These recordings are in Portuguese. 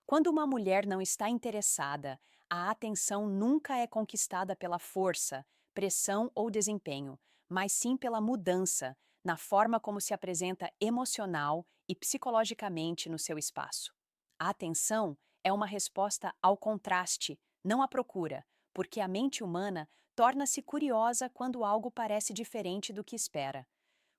Quando uma mulher não está interessada, a atenção nunca é conquistada pela força, pressão ou desempenho, mas sim pela mudança na forma como se apresenta emocional e psicologicamente no seu espaço. A atenção é uma resposta ao contraste, não à procura, porque a mente humana torna-se curiosa quando algo parece diferente do que espera.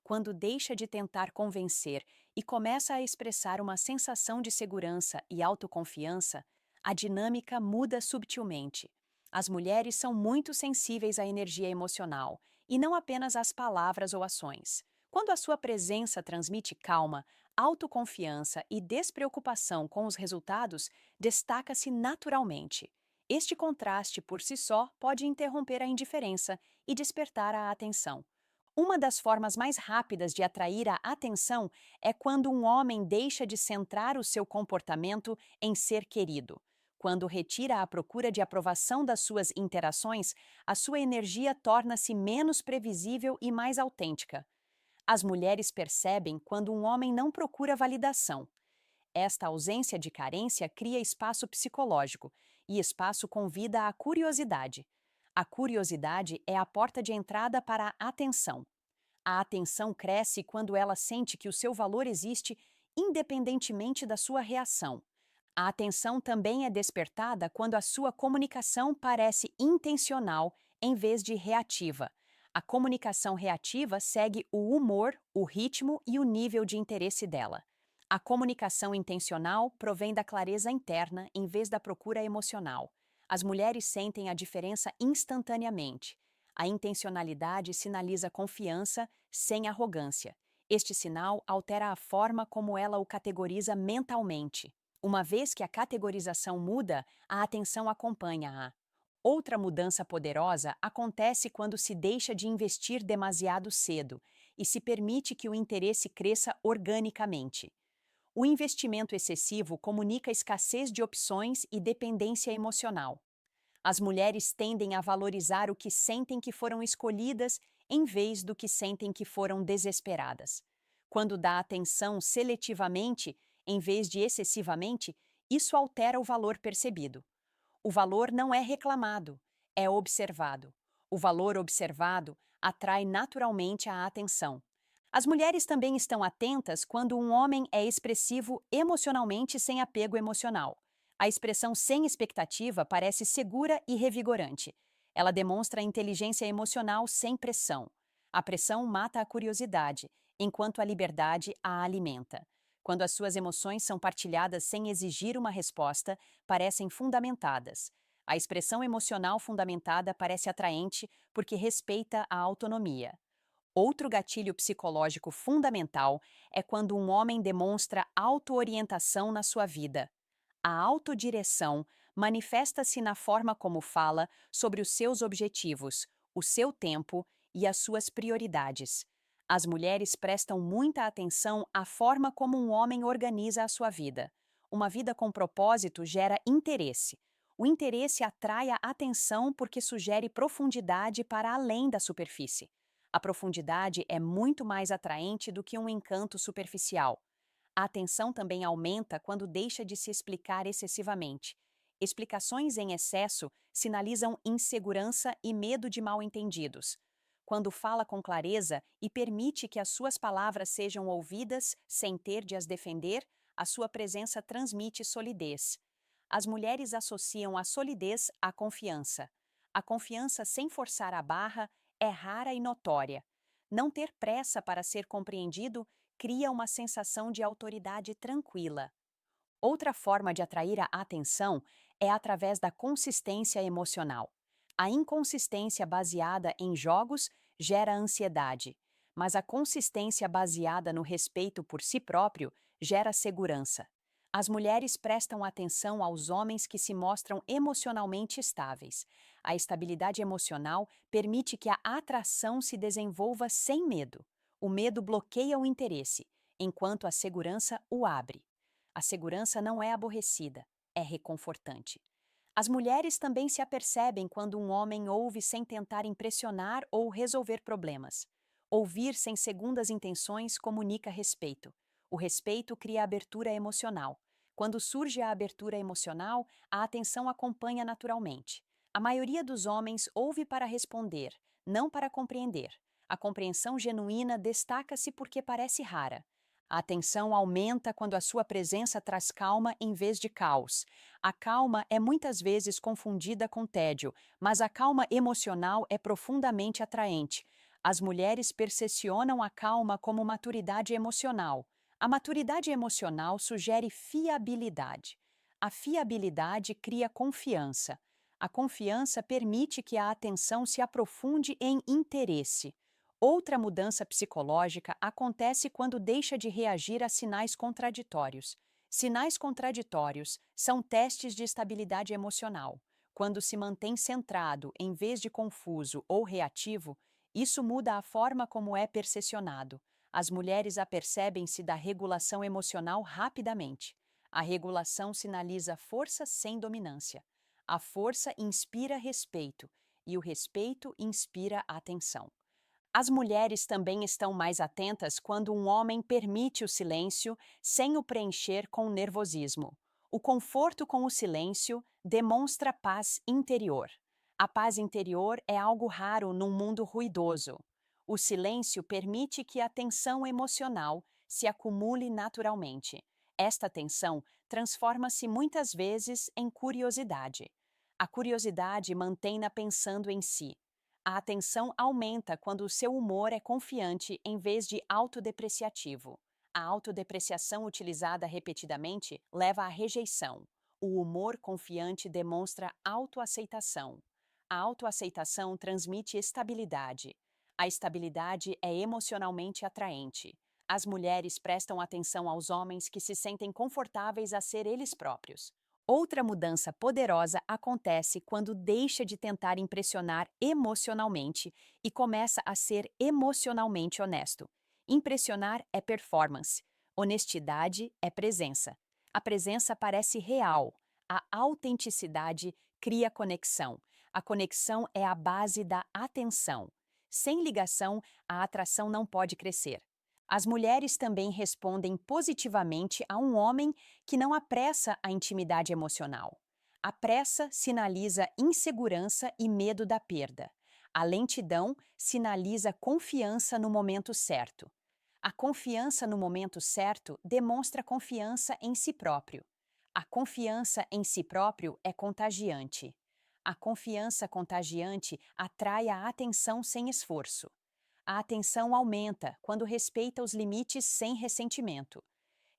Quando deixa de tentar convencer e começa a expressar uma sensação de segurança e autoconfiança, a dinâmica muda subtilmente. As mulheres são muito sensíveis à energia emocional, e não apenas às palavras ou ações. Quando a sua presença transmite calma, autoconfiança e despreocupação com os resultados, destaca-se naturalmente. Este contraste por si só pode interromper a indiferença e despertar a atenção. Uma das formas mais rápidas de atrair a atenção é quando um homem deixa de centrar o seu comportamento em ser querido. Quando retira a procura de aprovação das suas interações, a sua energia torna-se menos previsível e mais autêntica. As mulheres percebem quando um homem não procura validação. Esta ausência de carência cria espaço psicológico, e espaço convida à curiosidade. A curiosidade é a porta de entrada para a atenção. A atenção cresce quando ela sente que o seu valor existe independentemente da sua reação. A atenção também é despertada quando a sua comunicação parece intencional em vez de reativa. A comunicação reativa segue o humor, o ritmo e o nível de interesse dela. A comunicação intencional provém da clareza interna em vez da procura emocional. As mulheres sentem a diferença instantaneamente. A intencionalidade sinaliza confiança sem arrogância. Este sinal altera a forma como ela o categoriza mentalmente. Uma vez que a categorização muda, a atenção acompanha-a. Outra mudança poderosa acontece quando se deixa de investir demasiado cedo e se permite que o interesse cresça organicamente. O investimento excessivo comunica escassez de opções e dependência emocional. As mulheres tendem a valorizar o que sentem que foram escolhidas em vez do que sentem que foram desesperadas. Quando dá atenção seletivamente, em vez de excessivamente, isso altera o valor percebido. O valor não é reclamado, é observado. O valor observado atrai naturalmente a atenção. As mulheres também estão atentas quando um homem é expressivo emocionalmente sem apego emocional. A expressão sem expectativa parece segura e revigorante. Ela demonstra inteligência emocional sem pressão. A pressão mata a curiosidade, enquanto a liberdade a alimenta. Quando as suas emoções são partilhadas sem exigir uma resposta, parecem fundamentadas. A expressão emocional fundamentada parece atraente porque respeita a autonomia. Outro gatilho psicológico fundamental é quando um homem demonstra autoorientação na sua vida. A autodireção manifesta-se na forma como fala sobre os seus objetivos, o seu tempo e as suas prioridades. As mulheres prestam muita atenção à forma como um homem organiza a sua vida. Uma vida com propósito gera interesse. O interesse atrai a atenção porque sugere profundidade para além da superfície. A profundidade é muito mais atraente do que um encanto superficial. A atenção também aumenta quando deixa de se explicar excessivamente. Explicações em excesso sinalizam insegurança e medo de mal-entendidos. Quando fala com clareza e permite que as suas palavras sejam ouvidas sem ter de as defender, a sua presença transmite solidez. As mulheres associam a solidez à confiança. A confiança sem forçar a barra é rara e notória. Não ter pressa para ser compreendido cria uma sensação de autoridade tranquila. Outra forma de atrair a atenção é através da consistência emocional. A inconsistência baseada em jogos gera ansiedade, mas a consistência baseada no respeito por si próprio gera segurança. As mulheres prestam atenção aos homens que se mostram emocionalmente estáveis. A estabilidade emocional permite que a atração se desenvolva sem medo. O medo bloqueia o interesse, enquanto a segurança o abre. A segurança não é aborrecida, é reconfortante. As mulheres também se apercebem quando um homem ouve sem tentar impressionar ou resolver problemas. Ouvir sem segundas intenções comunica respeito. O respeito cria abertura emocional. Quando surge a abertura emocional, a atenção acompanha naturalmente. A maioria dos homens ouve para responder, não para compreender. A compreensão genuína destaca-se porque parece rara. A atenção aumenta quando a sua presença traz calma em vez de caos. A calma é muitas vezes confundida com tédio, mas a calma emocional é profundamente atraente. As mulheres percepcionam a calma como maturidade emocional. A maturidade emocional sugere fiabilidade. A fiabilidade cria confiança. A confiança permite que a atenção se aprofunde em interesse. Outra mudança psicológica acontece quando deixa de reagir a sinais contraditórios. Sinais contraditórios são testes de estabilidade emocional. Quando se mantém centrado em vez de confuso ou reativo, isso muda a forma como é percepcionado. As mulheres apercebem-se da regulação emocional rapidamente. A regulação sinaliza força sem dominância. A força inspira respeito e o respeito inspira atenção. As mulheres também estão mais atentas quando um homem permite o silêncio sem o preencher com nervosismo. O conforto com o silêncio demonstra paz interior. A paz interior é algo raro num mundo ruidoso. O silêncio permite que a tensão emocional se acumule naturalmente. Esta tensão transforma-se muitas vezes em curiosidade. A curiosidade mantém-na pensando em si. A atenção aumenta quando o seu humor é confiante em vez de autodepreciativo. A autodepreciação utilizada repetidamente leva à rejeição. O humor confiante demonstra autoaceitação. A autoaceitação transmite estabilidade. A estabilidade é emocionalmente atraente. As mulheres prestam atenção aos homens que se sentem confortáveis a ser eles próprios. Outra mudança poderosa acontece quando deixa de tentar impressionar emocionalmente e começa a ser emocionalmente honesto. Impressionar é performance, honestidade é presença. A presença parece real, a autenticidade cria conexão. A conexão é a base da atenção. Sem ligação, a atração não pode crescer. As mulheres também respondem positivamente a um homem que não apressa a intimidade emocional. A pressa sinaliza insegurança e medo da perda. A lentidão sinaliza confiança no momento certo. A confiança no momento certo demonstra confiança em si próprio. A confiança em si próprio é contagiante. A confiança contagiante atrai a atenção sem esforço. A atenção aumenta quando respeita os limites sem ressentimento.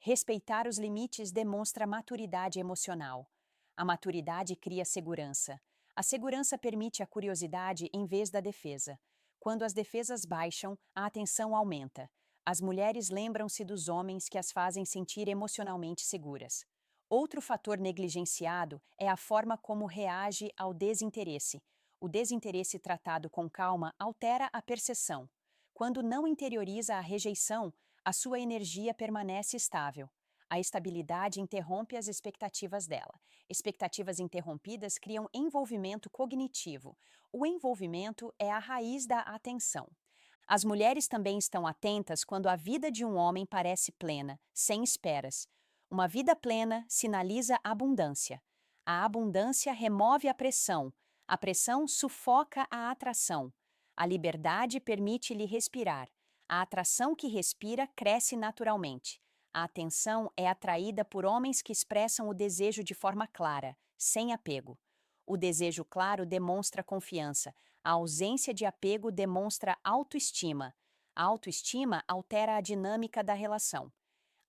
Respeitar os limites demonstra maturidade emocional. A maturidade cria segurança. A segurança permite a curiosidade em vez da defesa. Quando as defesas baixam, a atenção aumenta. As mulheres lembram-se dos homens que as fazem sentir emocionalmente seguras. Outro fator negligenciado é a forma como reage ao desinteresse. O desinteresse tratado com calma altera a percepção. Quando não interioriza a rejeição, a sua energia permanece estável. A estabilidade interrompe as expectativas dela. Expectativas interrompidas criam envolvimento cognitivo. O envolvimento é a raiz da atenção. As mulheres também estão atentas quando a vida de um homem parece plena, sem esperas. Uma vida plena sinaliza abundância. A abundância remove a pressão. A pressão sufoca a atração. A liberdade permite-lhe respirar. A atração que respira cresce naturalmente. A atenção é atraída por homens que expressam o desejo de forma clara, sem apego. O desejo claro demonstra confiança. A ausência de apego demonstra autoestima. A autoestima altera a dinâmica da relação.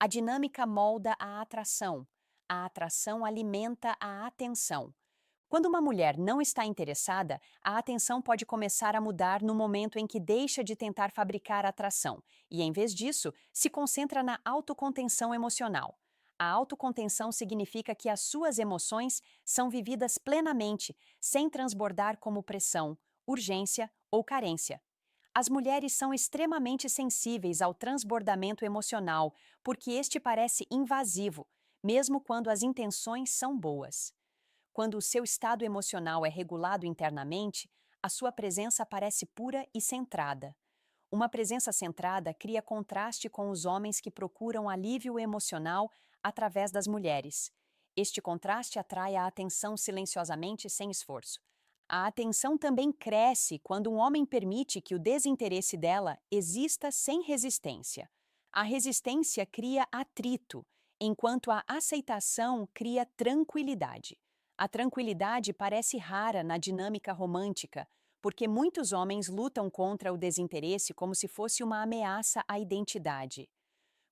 A dinâmica molda a atração. A atração alimenta a atenção. Quando uma mulher não está interessada, a atenção pode começar a mudar no momento em que deixa de tentar fabricar atração e, em vez disso, se concentra na autocontenção emocional. A autocontenção significa que as suas emoções são vividas plenamente, sem transbordar como pressão, urgência ou carência. As mulheres são extremamente sensíveis ao transbordamento emocional, porque este parece invasivo, mesmo quando as intenções são boas. Quando o seu estado emocional é regulado internamente, a sua presença parece pura e centrada. Uma presença centrada cria contraste com os homens que procuram alívio emocional através das mulheres. Este contraste atrai a atenção silenciosamente sem esforço. A atenção também cresce quando um homem permite que o desinteresse dela exista sem resistência. A resistência cria atrito, enquanto a aceitação cria tranquilidade. A tranquilidade parece rara na dinâmica romântica, porque muitos homens lutam contra o desinteresse como se fosse uma ameaça à identidade.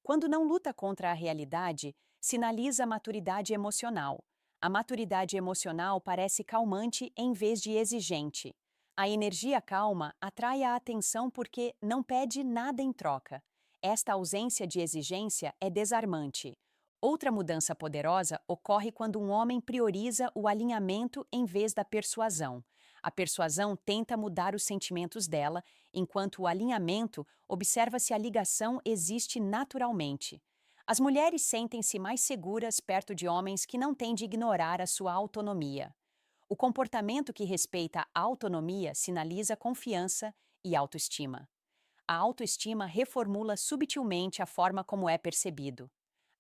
Quando não luta contra a realidade, sinaliza maturidade emocional. A maturidade emocional parece calmante em vez de exigente. A energia calma atrai a atenção porque não pede nada em troca. Esta ausência de exigência é desarmante. Outra mudança poderosa ocorre quando um homem prioriza o alinhamento em vez da persuasão. A persuasão tenta mudar os sentimentos dela, enquanto o alinhamento observa se a ligação existe naturalmente. As mulheres sentem-se mais seguras perto de homens que não têm de ignorar a sua autonomia. O comportamento que respeita a autonomia sinaliza confiança e autoestima. A autoestima reformula subtilmente a forma como é percebido.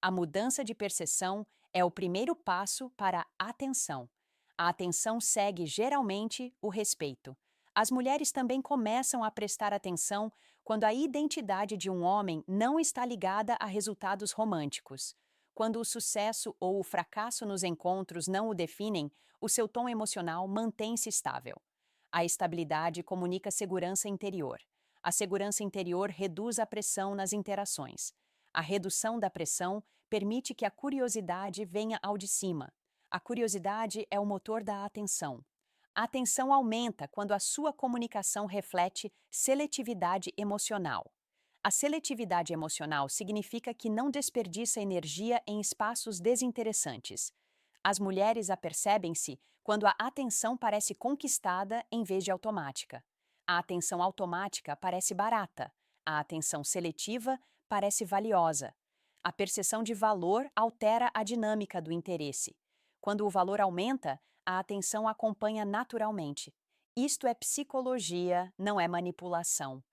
A mudança de percepção é o primeiro passo para a atenção. A atenção segue geralmente o respeito. As mulheres também começam a prestar atenção quando a identidade de um homem não está ligada a resultados românticos. Quando o sucesso ou o fracasso nos encontros não o definem, o seu tom emocional mantém-se estável. A estabilidade comunica segurança interior. A segurança interior reduz a pressão nas interações. A redução da pressão permite que a curiosidade venha ao de cima. A curiosidade é o motor da atenção. A atenção aumenta quando a sua comunicação reflete seletividade emocional. A seletividade emocional significa que não desperdiça energia em espaços desinteressantes. As mulheres apercebem-se quando a atenção parece conquistada em vez de automática. A atenção automática parece barata. A atenção seletiva parece valiosa. A percepção de valor altera a dinâmica do interesse. Quando o valor aumenta, a atenção acompanha naturalmente. Isto é psicologia, não é manipulação.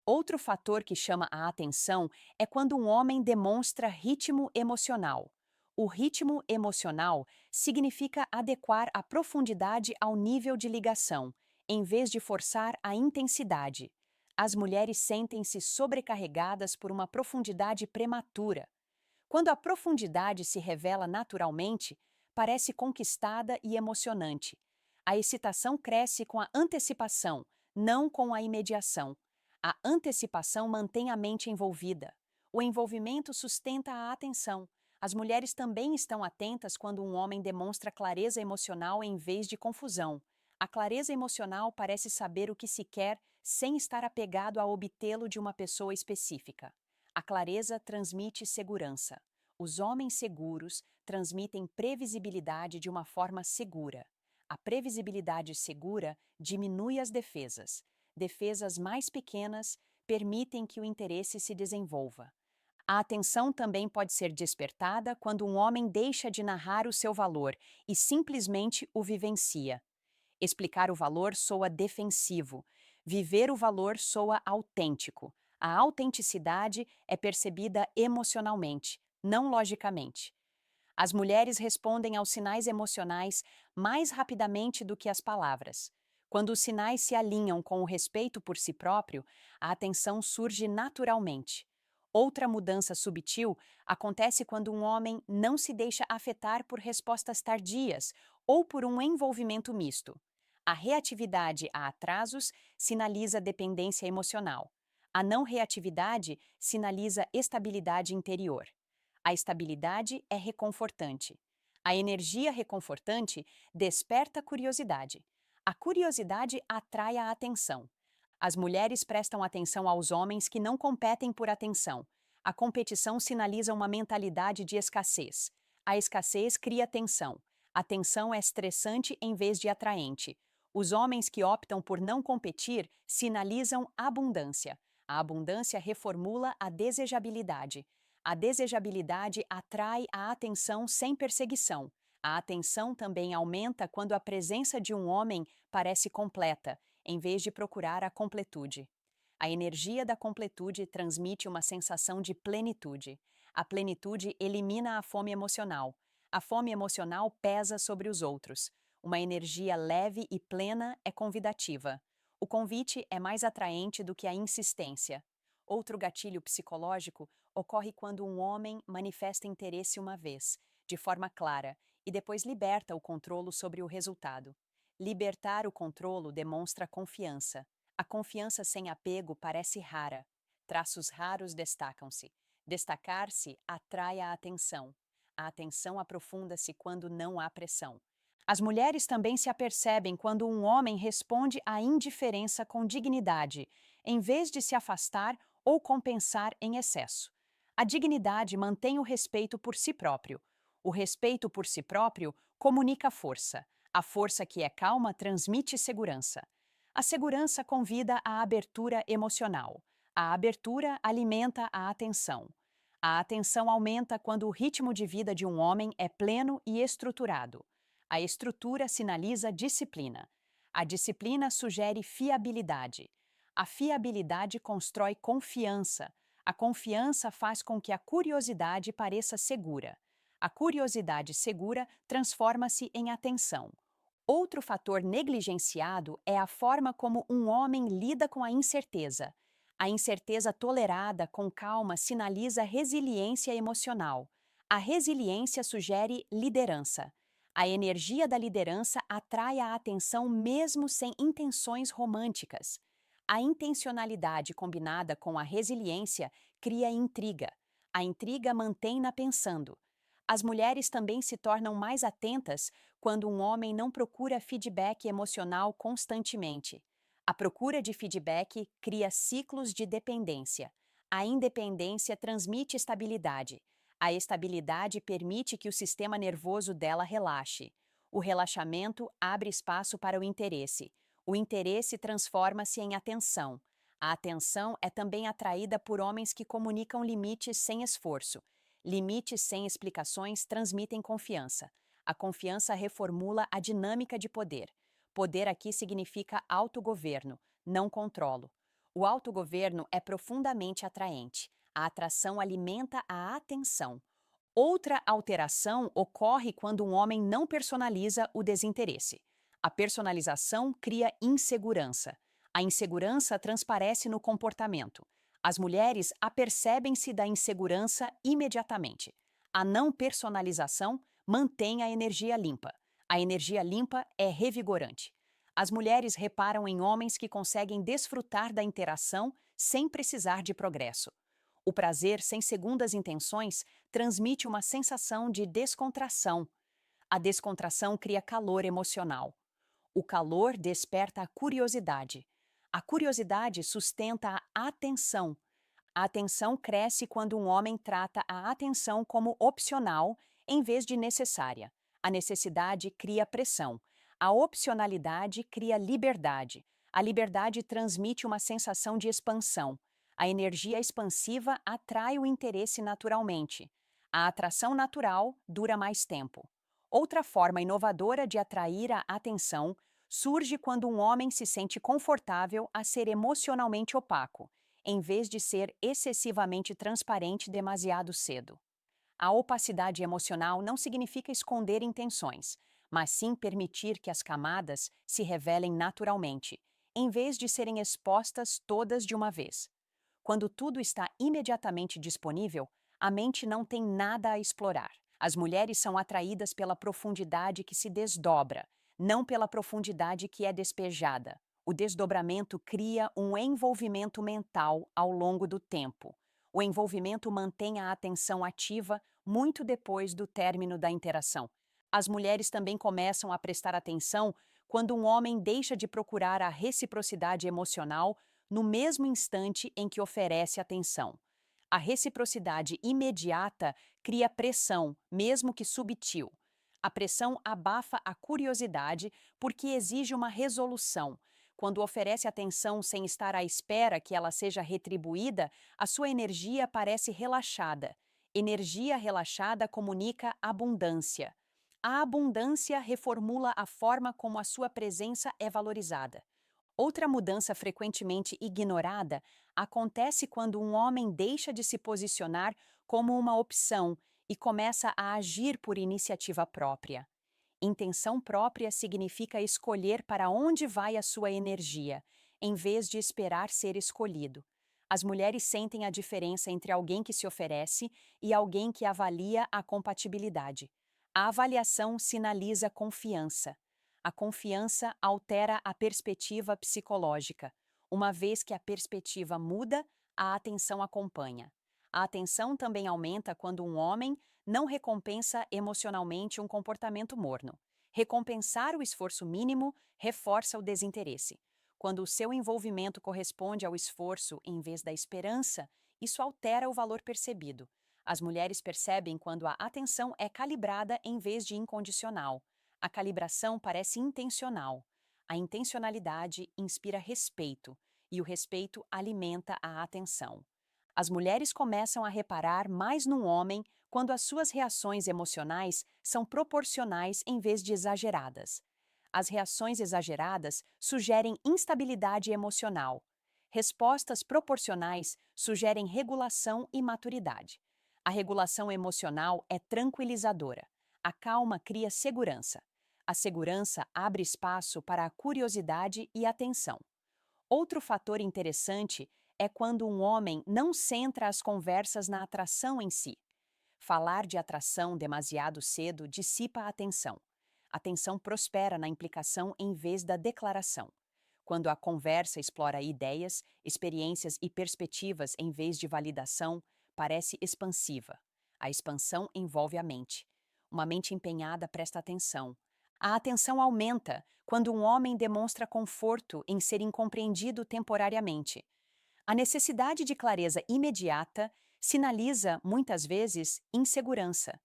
Outro fator que chama a atenção é quando um homem demonstra ritmo emocional. O ritmo emocional significa adequar a profundidade ao nível de ligação, em vez de forçar a intensidade. As mulheres sentem-se sobrecarregadas por uma profundidade prematura. Quando a profundidade se revela naturalmente, parece conquistada e emocionante. A excitação cresce com a antecipação, não com a imediação. A antecipação mantém a mente envolvida. O envolvimento sustenta a atenção. As mulheres também estão atentas quando um homem demonstra clareza emocional em vez de confusão. A clareza emocional parece saber o que se quer sem estar apegado a obtê-lo de uma pessoa específica. A clareza transmite segurança. Os homens seguros transmitem previsibilidade de uma forma segura. A previsibilidade segura diminui as defesas. Defesas mais pequenas permitem que o interesse se desenvolva. A atenção também pode ser despertada quando um homem deixa de narrar o seu valor e simplesmente o vivencia. Explicar o valor soa defensivo. Viver o valor soa autêntico. A autenticidade é percebida emocionalmente, não logicamente. As mulheres respondem aos sinais emocionais mais rapidamente do que as palavras. Quando os sinais se alinham com o respeito por si próprio, a atenção surge naturalmente. Outra mudança subtil acontece quando um homem não se deixa afetar por respostas tardias ou por um envolvimento misto. A reatividade a atrasos sinaliza dependência emocional. A não reatividade sinaliza estabilidade interior. A estabilidade é reconfortante. A energia reconfortante desperta curiosidade. A curiosidade atrai a atenção. As mulheres prestam atenção aos homens que não competem por atenção. A competição sinaliza uma mentalidade de escassez. A escassez cria tensão. A tensão é estressante em vez de atraente. Os homens que optam por não competir sinalizam abundância. A abundância reformula a desejabilidade. A desejabilidade atrai a atenção sem perseguição. A atenção também aumenta quando a presença de um homem parece completa, em vez de procurar a completude. A energia da completude transmite uma sensação de plenitude. A plenitude elimina a fome emocional. A fome emocional pesa sobre os outros. Uma energia leve e plena é convidativa. O convite é mais atraente do que a insistência. Outro gatilho psicológico ocorre quando um homem manifesta interesse uma vez, de forma clara, e depois liberta o controle sobre o resultado. Libertar o controle demonstra confiança. A confiança sem apego parece rara. Traços raros destacam-se. Destacar-se atrai a atenção. A atenção aprofunda-se quando não há pressão. As mulheres também se apercebem quando um homem responde à indiferença com dignidade, em vez de se afastar ou compensar em excesso. A dignidade mantém o respeito por si próprio. O respeito por si próprio comunica força. A força que é calma transmite segurança. A segurança convida à abertura emocional. A abertura alimenta a atenção. A atenção aumenta quando o ritmo de vida de um homem é pleno e estruturado. A estrutura sinaliza disciplina. A disciplina sugere fiabilidade. A fiabilidade constrói confiança. A confiança faz com que a curiosidade pareça segura. A curiosidade segura transforma-se em atenção. Outro fator negligenciado é a forma como um homem lida com a incerteza. A incerteza tolerada com calma sinaliza resiliência emocional. A resiliência sugere liderança. A energia da liderança atrai a atenção mesmo sem intenções românticas. A intencionalidade combinada com a resiliência cria intriga. A intriga mantém-na pensando. As mulheres também se tornam mais atentas quando um homem não procura feedback emocional constantemente. A procura de feedback cria ciclos de dependência. A independência transmite estabilidade. A estabilidade permite que o sistema nervoso dela relaxe. O relaxamento abre espaço para o interesse. O interesse transforma-se em atenção. A atenção é também atraída por homens que comunicam limites sem esforço. Limites sem explicações transmitem confiança. A confiança reformula a dinâmica de poder. Poder aqui significa autogoverno, não controlo. O autogoverno é profundamente atraente. A atração alimenta a atenção. Outra alteração ocorre quando um homem não personaliza o desinteresse. A personalização cria insegurança. A insegurança transparece no comportamento. As mulheres apercebem-se da insegurança imediatamente. A não personalização mantém a energia limpa. A energia limpa é revigorante. As mulheres reparam em homens que conseguem desfrutar da interação sem precisar de progresso. O prazer sem segundas intenções transmite uma sensação de descontração. A descontração cria calor emocional. O calor desperta a curiosidade. A curiosidade sustenta a atenção. A atenção cresce quando um homem trata a atenção como opcional em vez de necessária. A necessidade cria pressão. A opcionalidade cria liberdade. A liberdade transmite uma sensação de expansão. A energia expansiva atrai o interesse naturalmente. A atração natural dura mais tempo. Outra forma inovadora de atrair a atenção surge quando um homem se sente confortável a ser emocionalmente opaco, em vez de ser excessivamente transparente demasiado cedo. A opacidade emocional não significa esconder intenções, mas sim permitir que as camadas se revelem naturalmente, em vez de serem expostas todas de uma vez. Quando tudo está imediatamente disponível, a mente não tem nada a explorar. As mulheres são atraídas pela profundidade que se desdobra, não pela profundidade que é despejada. O desdobramento cria um envolvimento mental ao longo do tempo. O envolvimento mantém a atenção ativa muito depois do término da interação. As mulheres também começam a prestar atenção quando um homem deixa de procurar a reciprocidade emocional no mesmo instante em que oferece atenção. A reciprocidade imediata cria pressão, mesmo que subtil. A pressão abafa a curiosidade porque exige uma resolução. Quando oferece atenção sem estar à espera que ela seja retribuída, a sua energia parece relaxada. Energia relaxada comunica abundância. A abundância reformula a forma como a sua presença é valorizada. Outra mudança frequentemente ignorada acontece quando um homem deixa de se posicionar como uma opção e começa a agir por iniciativa própria. Intenção própria significa escolher para onde vai a sua energia, em vez de esperar ser escolhido. As mulheres sentem a diferença entre alguém que se oferece e alguém que avalia a compatibilidade. A avaliação sinaliza confiança. A confiança altera a perspectiva psicológica. Uma vez que a perspectiva muda, a atenção acompanha. A atenção também aumenta quando um homem não recompensa emocionalmente um comportamento morno. Recompensar o esforço mínimo reforça o desinteresse. Quando o seu envolvimento corresponde ao esforço em vez da esperança, isso altera o valor percebido. As mulheres percebem quando a atenção é calibrada em vez de incondicional. A calibração parece intencional. A intencionalidade inspira respeito, e o respeito alimenta a atenção. As mulheres começam a reparar mais no homem quando as suas reações emocionais são proporcionais em vez de exageradas. As reações exageradas sugerem instabilidade emocional. Respostas proporcionais sugerem regulação e maturidade. A regulação emocional é tranquilizadora. A calma cria segurança. A segurança abre espaço para a curiosidade e atenção. Outro fator interessante é quando um homem não centra as conversas na atração em si. Falar de atração demasiado cedo dissipa a atenção. A tensão prospera na implicação em vez da declaração. Quando a conversa explora ideias, experiências e perspectivas em vez de validação, parece expansiva. A expansão envolve a mente. Uma mente empenhada presta atenção. A atenção aumenta quando um homem demonstra conforto em ser incompreendido temporariamente. A necessidade de clareza imediata sinaliza, muitas vezes, insegurança.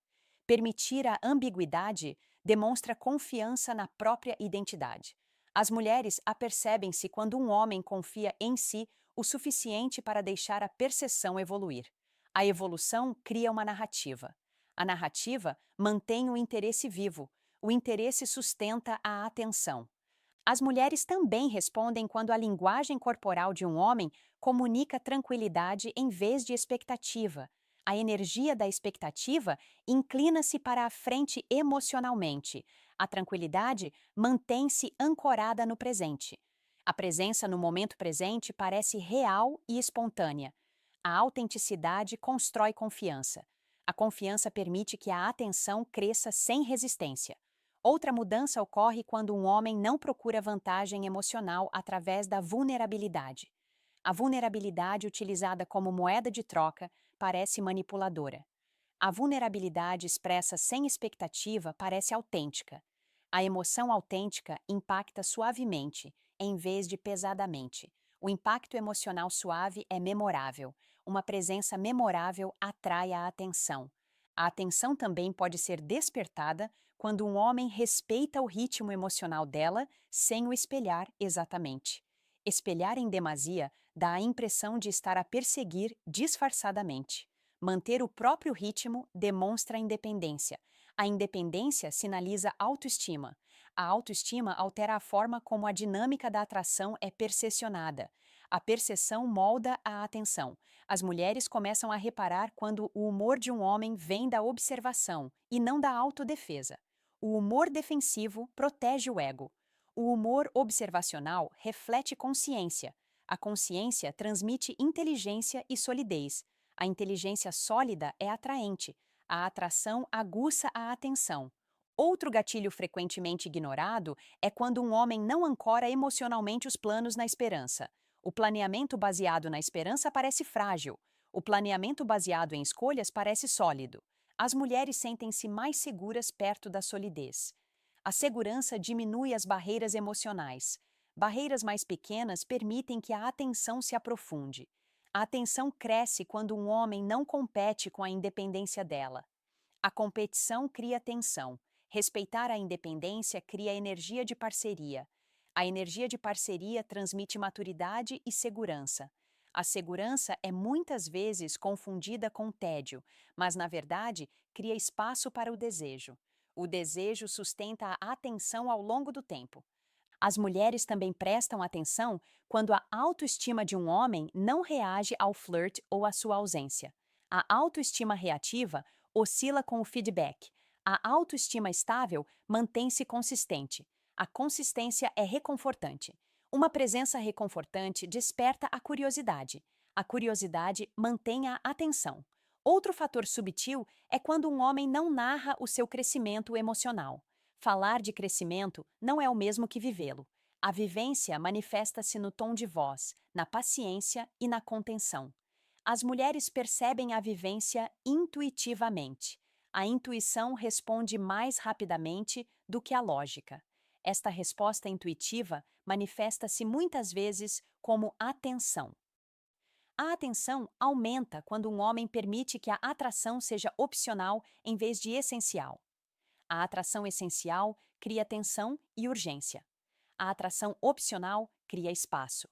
Permitir a ambiguidade demonstra confiança na própria identidade. As mulheres apercebem-se quando um homem confia em si o suficiente para deixar a percepção evoluir. A evolução cria uma narrativa. A narrativa mantém o interesse vivo. O interesse sustenta a atenção. As mulheres também respondem quando a linguagem corporal de um homem comunica tranquilidade em vez de expectativa. A energia da expectativa inclina-se para a frente emocionalmente. A tranquilidade mantém-se ancorada no presente. A presença no momento presente parece real e espontânea. A autenticidade constrói confiança. A confiança permite que a atenção cresça sem resistência. Outra mudança ocorre quando um homem não procura vantagem emocional através da vulnerabilidade. A vulnerabilidade utilizada como moeda de troca parece manipuladora. A vulnerabilidade expressa sem expectativa parece autêntica. A emoção autêntica impacta suavemente, em vez de pesadamente. O impacto emocional suave é memorável. Uma presença memorável atrai a atenção. A atenção também pode ser despertada quando um homem respeita o ritmo emocional dela sem o espelhar exatamente. Espelhar em demasia dá a impressão de estar a perseguir disfarçadamente. Manter o próprio ritmo demonstra independência. A independência sinaliza autoestima. A autoestima altera a forma como a dinâmica da atração é percepcionada. A percepção molda a atenção. As mulheres começam a reparar quando o humor de um homem vem da observação e não da autodefesa. O humor defensivo protege o ego. O humor observacional reflete consciência. A consciência transmite inteligência e solidez. A inteligência sólida é atraente. A atração aguça a atenção. Outro gatilho frequentemente ignorado é quando um homem não ancora emocionalmente os planos na esperança. O planeamento baseado na esperança parece frágil. O planeamento baseado em escolhas parece sólido. As mulheres sentem-se mais seguras perto da solidez. A segurança diminui as barreiras emocionais. Barreiras mais pequenas permitem que a atenção se aprofunde. A atenção cresce quando um homem não compete com a independência dela. A competição cria tensão. Respeitar a independência cria energia de parceria. A energia de parceria transmite maturidade e segurança. A segurança é muitas vezes confundida com tédio, mas na verdade cria espaço para o desejo. O desejo sustenta a atenção ao longo do tempo. As mulheres também prestam atenção quando a autoestima de um homem não reage ao flirt ou à sua ausência. A autoestima reativa oscila com o feedback. A autoestima estável mantém-se consistente. A consistência é reconfortante. Uma presença reconfortante desperta a curiosidade. A curiosidade mantém a atenção. Outro fator subtil é quando um homem não narra o seu crescimento emocional. Falar de crescimento não é o mesmo que vivê-lo. A vivência manifesta-se no tom de voz, na paciência e na contenção. As mulheres percebem a vivência intuitivamente. A intuição responde mais rapidamente do que a lógica. Esta resposta intuitiva manifesta-se muitas vezes como atenção. A atenção aumenta quando um homem permite que a atração seja opcional em vez de essencial. A atração essencial cria tensão e urgência. A atração opcional cria espaço.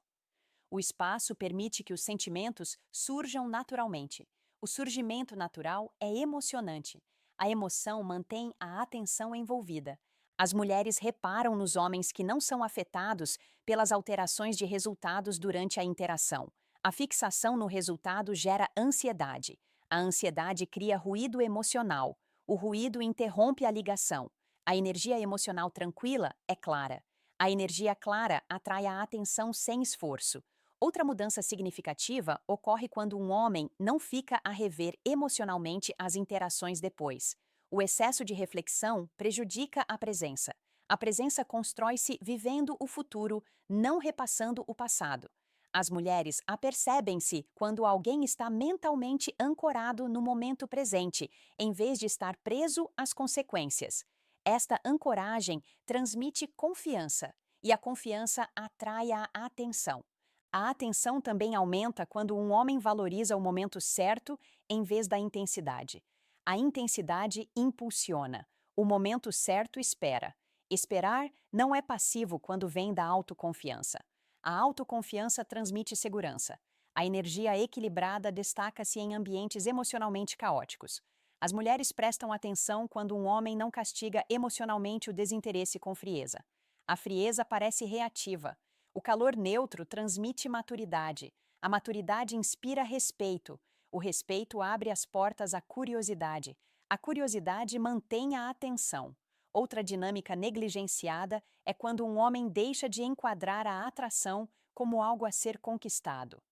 O espaço permite que os sentimentos surjam naturalmente. O surgimento natural é emocionante. A emoção mantém a atenção envolvida. As mulheres reparam nos homens que não são afetados pelas alterações de resultados durante a interação. A fixação no resultado gera ansiedade. A ansiedade cria ruído emocional. O ruído interrompe a ligação. A energia emocional tranquila é clara. A energia clara atrai a atenção sem esforço. Outra mudança significativa ocorre quando um homem não fica a rever emocionalmente as interações depois. O excesso de reflexão prejudica a presença. A presença constrói-se vivendo o futuro, não repassando o passado. As mulheres apercebem-se quando alguém está mentalmente ancorado no momento presente, em vez de estar preso às consequências. Esta ancoragem transmite confiança, e a confiança atrai a atenção. A atenção também aumenta quando um homem valoriza o momento certo em vez da intensidade. A intensidade impulsiona. O momento certo espera. Esperar não é passivo quando vem da autoconfiança. A autoconfiança transmite segurança. A energia equilibrada destaca-se em ambientes emocionalmente caóticos. As mulheres prestam atenção quando um homem não castiga emocionalmente o desinteresse com frieza. A frieza parece reativa. O calor neutro transmite maturidade. A maturidade inspira respeito. O respeito abre as portas à curiosidade. A curiosidade mantém a atenção. Outra dinâmica negligenciada é quando um homem deixa de enquadrar a atração como algo a ser conquistado.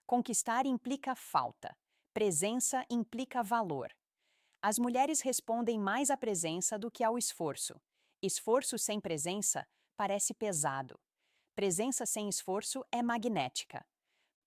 Conquistar implica falta. Presença implica valor. As mulheres respondem mais à presença do que ao esforço. Esforço sem presença parece pesado. Presença sem esforço é magnética.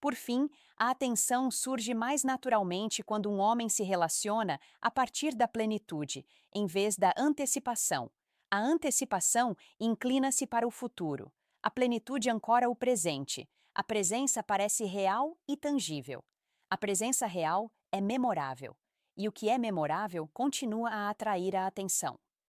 Por fim, a atenção surge mais naturalmente quando um homem se relaciona a partir da plenitude, em vez da antecipação. A antecipação inclina-se para o futuro. A plenitude ancora o presente. A presença parece real e tangível. A presença real é memorável. E o que é memorável continua a atrair a atenção.